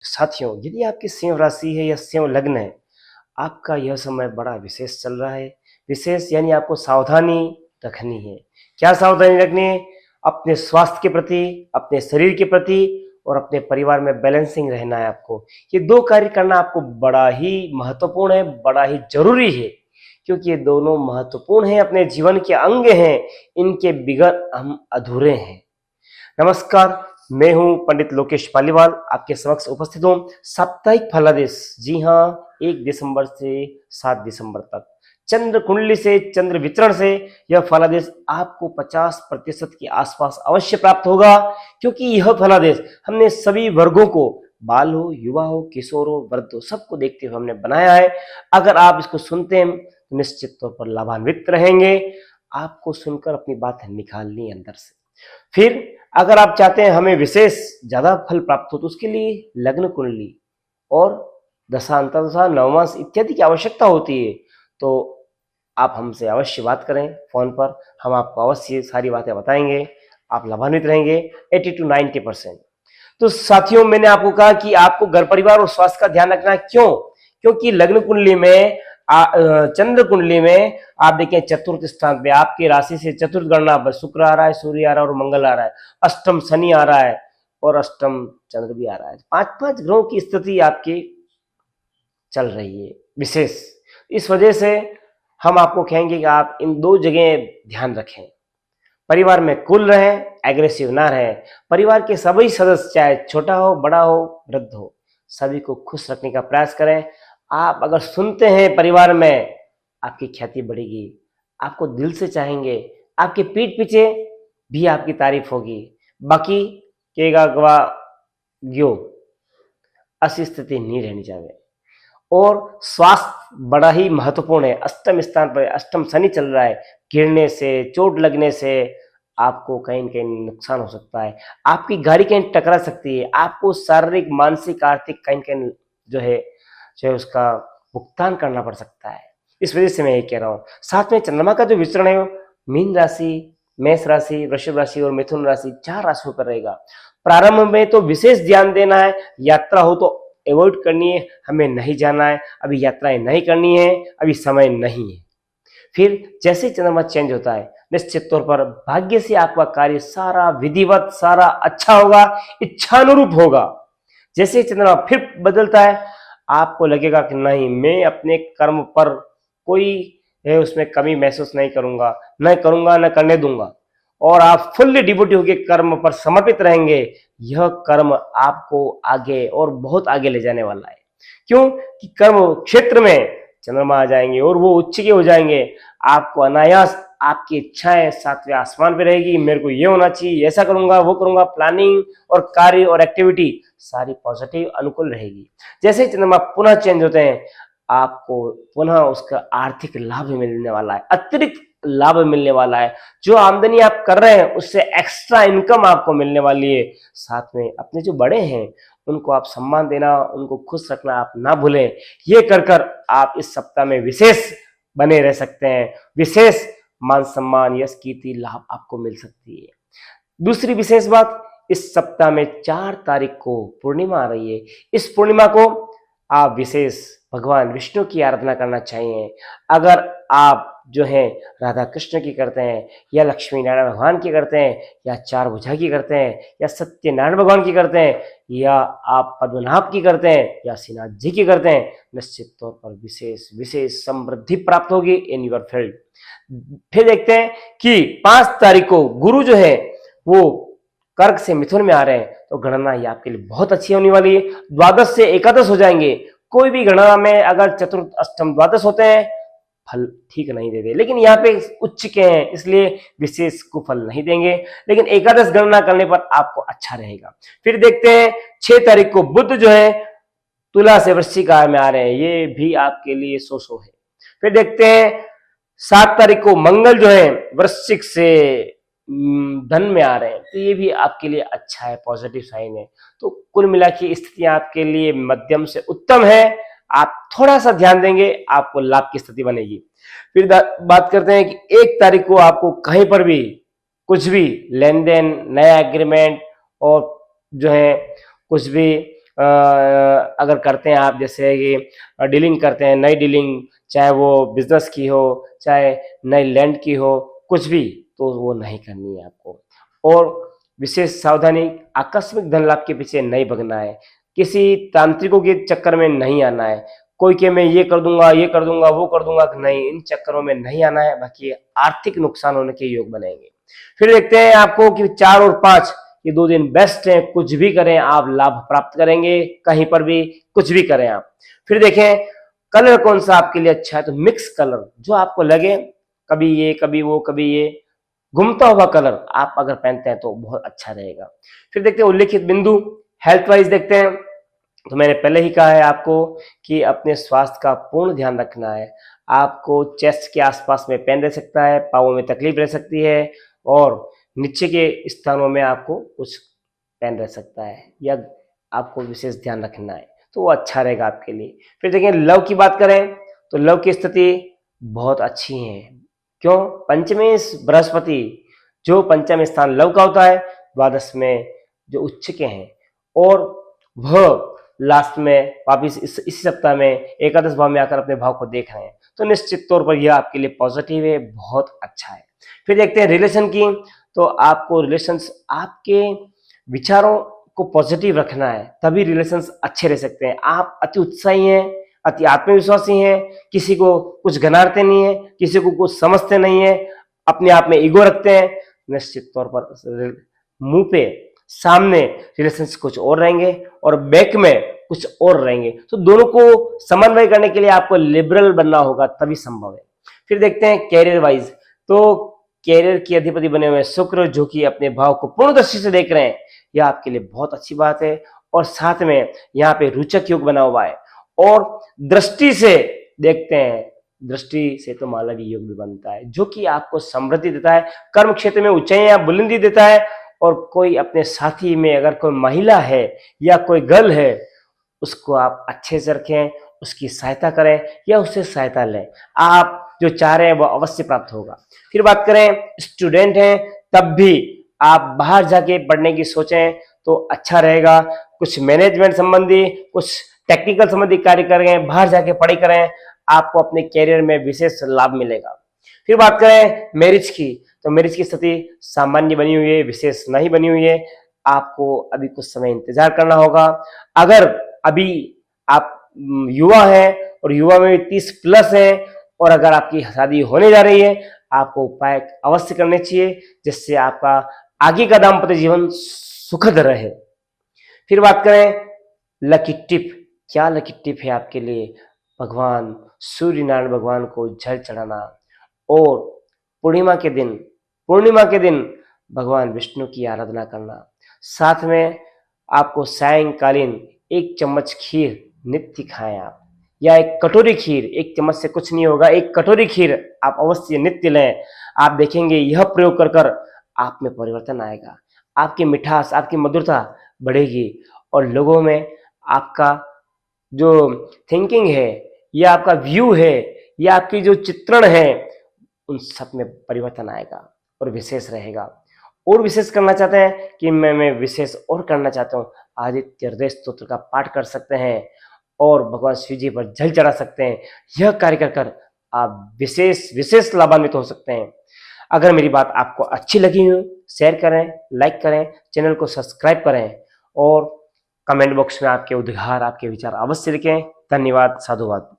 साथियों, यदि आपकी सिंह राशि है या सिंह लग्न है, आपका यह समय बड़ा विशेष चल रहा है। विशेष यानी आपको सावधानी रखनी है। क्या सावधानी रखनी है? अपने स्वास्थ्य के प्रति, अपने शरीर के प्रति और अपने परिवार में बैलेंसिंग रहना है आपको। ये दो कार्य करना आपको बड़ा ही महत्वपूर्ण है, बड़ा ही जरूरी है, क्योंकि ये दोनों महत्वपूर्ण हैं, अपने जीवन के अंग हैं। इनके बिगैर हम अधूरे हैं। नमस्कार, मैं हूं पंडित लोकेश पालीवाल, आपके समक्ष उपस्थित हूं साप्ताहिक फलादेश। जी हां, 1 दिसंबर से 7 दिसंबर तक चंद्र कुंडली से, चंद्र वितरण से यह फलादेश आपको 50% के आसपास अवश्य प्राप्त होगा, क्योंकि यह फलादेश हमने सभी वर्गों को, बाल हो, युवा हो, किशोर हो, वृद्ध हो, सबको देखते हुए हमने बनाया है। अगर आप इसको सुनते हैं तो निश्चित तौर पर लाभान्वित रहेंगे। आपको सुनकर अपनी बात निकालनी है अंदर से। फिर अगर आप चाहते हैं हमें विशेष ज्यादा फल प्राप्त हो, तो उसके लिए लग्न कुंडली और दशा, अंतर्दशा, नवमांश इत्यादि की आवश्यकता होती है। तो आप हमसे अवश्य बात करें फोन पर, हम आपको अवश्य सारी बातें बताएंगे। आप लाभान्वित रहेंगे 80 to 90%। तो साथियों, मैंने आपको कहा कि आपको घर परिवार और स्वास्थ्य का ध्यान रखना है। क्यों? क्योंकि लग्न कुंडली में, चंद्र कुंडली में आप देखें चतुर्थ स्थान पे आपकी राशि से चतुर्थ गणना पर शुक्र आ रहा है, सूर्य आ रहा है और मंगल आ रहा है। अष्टम शनि आ रहा है और अष्टम चंद्र भी आ रहा है। 5-5 ग्रहों की स्थिति आपकी चल रही है विशेष। इस वजह से हम आपको कहेंगे कि आप इन दो जगह ध्यान रखें। परिवार में कूल रहें, एग्रेसिव ना रहें। परिवार के सभी सदस्य, चाहे छोटा हो, बड़ा हो, वृद्ध हो, सभी को खुश रखने का प्रयास करें। आप अगर सुनते हैं परिवार में, आपकी ख्याति बढ़ेगी, आपको दिल से चाहेंगे, आपके पीठ पीछे भी आपकी तारीफ होगी। बाकी केगा गवा गयो, ऐसी स्थिति नहीं रहनी चाहिए। और स्वास्थ्य बड़ा ही महत्वपूर्ण है। अष्टम स्थान पर अष्टम शनि चल रहा है। गिरने से, चोट लगने से आपको कहीं न कहीं नुकसान हो सकता है। आपकी गाड़ी कहीं टकरा सकती है। आपको शारीरिक, मानसिक, आर्थिक कहीं कहीं जो है उसका भुगतान करना पड़ सकता है। इस वजह से मैं ये कह रहा हूँ। साथ में चंद्रमा का जो विचरण है, मीन राशि, मेष राशि, वृषभ राशि और मिथुन राशि, 4 राशियों पर रहेगा। प्रारंभ में तो विशेष ध्यान देना है। यात्रा हो तो अवॉइड करनी है, हमें नहीं जाना है, अभी यात्राएं नहीं करनी है, अभी समय नहीं है। फिर जैसे ही चंद्रमा चेंज होता है, निश्चित तौर पर भाग्य से आपका कार्य सारा विधिवत, सारा अच्छा होगा, इच्छानुरूप होगा। जैसे ही चंद्रमा फिर बदलता है, आपको लगेगा कि नहीं, मैं अपने कर्म पर कोई उसमें कमी महसूस नहीं करूंगा, न करने दूंगा, और आप फुल्ली डिवोटी होकर कर्म पर समर्पित रहेंगे। यह कर्म आपको आगे और बहुत आगे ले जाने वाला है। क्यों? कि कर्म क्षेत्र में चंद्रमा आ जाएंगे और वो उच्च के हो जाएंगे। आपको अनायास आपकी इच्छाएं 7वें आसमान पे रहेगी। मेरे को ये होना चाहिए, ऐसा करूंगा, वो करूंगा। प्लानिंग और कार्य और एक्टिविटी सारी पॉजिटिव, अनुकूल रहेगी। जैसे ही चंद्रमा पुनः चेंज होते हैं, आपको पुनः उसका आर्थिक लाभ मिलने वाला है, अतिरिक्त लाभ मिलने वाला है। जो आमदनी आप कर रहे हैं उससे एक्स्ट्रा इनकम आपको मिलने वाली है। साथ में अपने जो बड़े हैं उनको आप सम्मान देना, उनको खुश रखना आप ना भूलें। ये कर आप इस सप्ताह में विशेष बने रह सकते हैं। विशेष मान सम्मान, यश, कीर्ति, लाभ आपको मिल सकती है। दूसरी विशेष बात, इस सप्ताह में 4 तारीख को पूर्णिमा आ रही है। इस पूर्णिमा को आप विशेष भगवान विष्णु की आराधना करना चाहिए। अगर आप जो है राधा कृष्ण की करते हैं, या लक्ष्मी नारायण भगवान की करते हैं, या 4 भुजा की करते हैं, या सत्यनारायण भगवान की करते हैं, या आप पद्मनाभ की करते हैं, या श्रीनाथ जी की करते हैं, निश्चित तौर पर विशेष समृद्धि प्राप्त होगी इन योर फील्ड। फिर देखते हैं कि 5 तारीख को गुरु जो है वो कर्क से मिथुन में आ रहे हैं, तो गणना ये आपके लिए बहुत अच्छी होने वाली है। द्वादश से एकादश हो जाएंगे। कोई भी गणना में अगर चतुर्थ, अष्टम, द्वादश होते हैं, फल ठीक नहीं देते, लेकिन यहाँ पे उच्च के हैं, इसलिए विशेष को फल नहीं देंगे, लेकिन एकादश गणना करने पर आपको अच्छा रहेगा। फिर देखते हैं 6 तारीख को बुध जो है तुला से वृश्चिक में आ रहे हैं, ये भी आपके लिए सो है। फिर देखते हैं 7 तारीख को मंगल जो है वृश्चिक से धन में आ रहे हैं, तो ये भी आपके लिए अच्छा है, पॉजिटिव साइन है। तो कुल मिला के स्थितियां आपके लिए मध्यम से उत्तम है। आप थोड़ा सा ध्यान देंगे, आपको लाभ की स्थिति बनेगी। फिर बात करते हैं कि 1 तारीख को आपको कहीं पर भी कुछ भी लेन देन, नया एग्रीमेंट और जो है कुछ भी अगर करते हैं आप, जैसे कि डीलिंग करते हैं, नई डीलिंग, चाहे वो बिजनेस की हो, चाहे नई लैंड की हो, कुछ भी, तो वो नहीं करनी है आपको। और विशेष सावधानी, आकस्मिक धन लाभ के पीछे नहीं भगना है, किसी तांत्रिकों के चक्कर में नहीं आना है, कोई के मैं ये कर दूंगा, ये कर दूंगा, वो कर दूंगा, नहीं, इन चक्करों में नहीं आना है, बाकी आर्थिक नुकसान होने के योग बनेंगे। फिर देखते हैं आपको कि 4 और 5 ये 2 दिन बेस्ट हैं, कुछ भी करें आप लाभ प्राप्त करेंगे, कहीं पर भी कुछ भी करें आप। फिर देखें कलर कौन सा आपके लिए अच्छा है, तो मिक्स कलर जो आपको लगे, कभी ये कभी वो कभी ये, घूमता हुआ कलर आप अगर पहनते हैं तो बहुत अच्छा रहेगा। फिर देखते हैं उल्लेखित बिंदु, हेल्थ वाइज देखते हैं, तो मैंने पहले ही कहा है आपको कि अपने स्वास्थ्य का पूर्ण ध्यान रखना है। आपको चेस्ट के आसपास में पेन रह सकता है, पाँवों में तकलीफ रह सकती है, और नीचे के स्थानों में आपको कुछ पेन रह सकता है, या आपको विशेष ध्यान रखना है, तो वो अच्छा रहेगा आपके लिए। फिर देखिए लव की बात करें तो लव की स्थिति बहुत अच्छी है। क्यों? पंचमी बृहस्पति, जो पंचम स्थान लव का होता है, द्वादश में जो उच्च के हैं, और वह लास्ट में वापिस इसी सप्ताह में एकादश भाव में आकर अपने भाव को देख रहे हैं, तो निश्चित तौर पर यह आपके लिए पॉजिटिव है, बहुत अच्छा है। फिर देखते हैं रिलेशन की, तो आपको रिलेशंस, आपके विचारों को पॉजिटिव रखना है, तभी रिलेशंस अच्छे रह सकते हैं। आप अति उत्साही हैं, अति आत्मविश्वासी हैं, किसी को कुछ गनारते नहीं है, किसी को कुछ समझते नहीं है, अपने आप में ईगो रखते हैं, निश्चित तौर पर मुंह पे सामने रिलेशंस कुछ और रहेंगे और बैक में कुछ और रहेंगे, तो दोनों को समन्वय करने के लिए आपको लिबरल बनना होगा, तभी संभव है। फिर देखते हैं कैरियर वाइज, तो कैरियर की अधिपति बने हुए शुक्र, जो कि अपने भाव को पूर्ण दृष्टि से देख रहे हैं, यह आपके लिए बहुत अच्छी बात है। और साथ में यहाँ पे रोचक योग बना हुआ है, और दृष्टि से देखते हैं, दृष्टि से तो मालवी योग भी बनता है, जो कि आपको समृद्धि देता है, कर्म क्षेत्र में ऊंचाइयां बुलंदी देता है। और कोई अपने साथी में अगर कोई महिला है या कोई गर्ल है, उसको आप अच्छे से रखें, उसकी सहायता करें या उससे सहायता लें, आप जो चाह रहे हैं वो अवश्य प्राप्त होगा। फिर बात करें स्टूडेंट हैं, तब भी आप बाहर जाके पढ़ने की सोचें तो अच्छा रहेगा, कुछ मैनेजमेंट संबंधी, कुछ टेक्निकल संबंधी कार्य करें, बाहर जाके पढ़ाई करें, आपको अपने कैरियर में विशेष लाभ मिलेगा। फिर बात करें मैरिज की, तो मैरिज की स्थिति सामान्य बनी हुई है, विशेष नहीं बनी हुई है, आपको अभी कुछ समय इंतजार करना होगा। अगर अभी आप युवा हैं और युवा में 30 प्लस है, और अगर आपकी शादी होने जा रही है, आपको उपाय अवश्य करने चाहिए, जिससे आपका आगे का दाम्पत्य जीवन सुखद रहे। फिर बात करें लकी टिप, क्या लकी टिप है आपके लिए? भगवान सूर्य नारायण भगवान को जल चढ़ाना, और पूर्णिमा के दिन भगवान विष्णु की आराधना करना। साथ में आपको सायंकालीन 1 चम्मच खीर नित्य खाएं आप, या 1 कटोरी खीर, 1 चम्मच से कुछ नहीं होगा, 1 कटोरी खीर आप अवश्य नित्य लें। आप देखेंगे यह प्रयोग कर कर आप में परिवर्तन आएगा, आपकी मिठास, आपकी मधुरता बढ़ेगी, और लोगों में आपका जो थिंकिंग है, या आपका व्यू है, या आपकी जो चित्रण है, उन सब में परिवर्तन आएगा और विशेष रहेगा। और विशेष करना चाहते हैं कि मैं विशेष और करना चाहता हूँ, आदित्य हृदय स्तोत्र का पाठ कर सकते हैं और भगवान शिव जी पर जल चढ़ा सकते हैं। यह कार्य कर कर आप विशेष लाभान्वित हो सकते हैं। अगर मेरी बात आपको अच्छी लगी हो, शेयर करें, लाइक करें, चैनल को सब्सक्राइब करें, और कमेंट बॉक्स में आपके उद्गार, आपके विचार अवश्य लिखें। धन्यवाद, साधुवाद।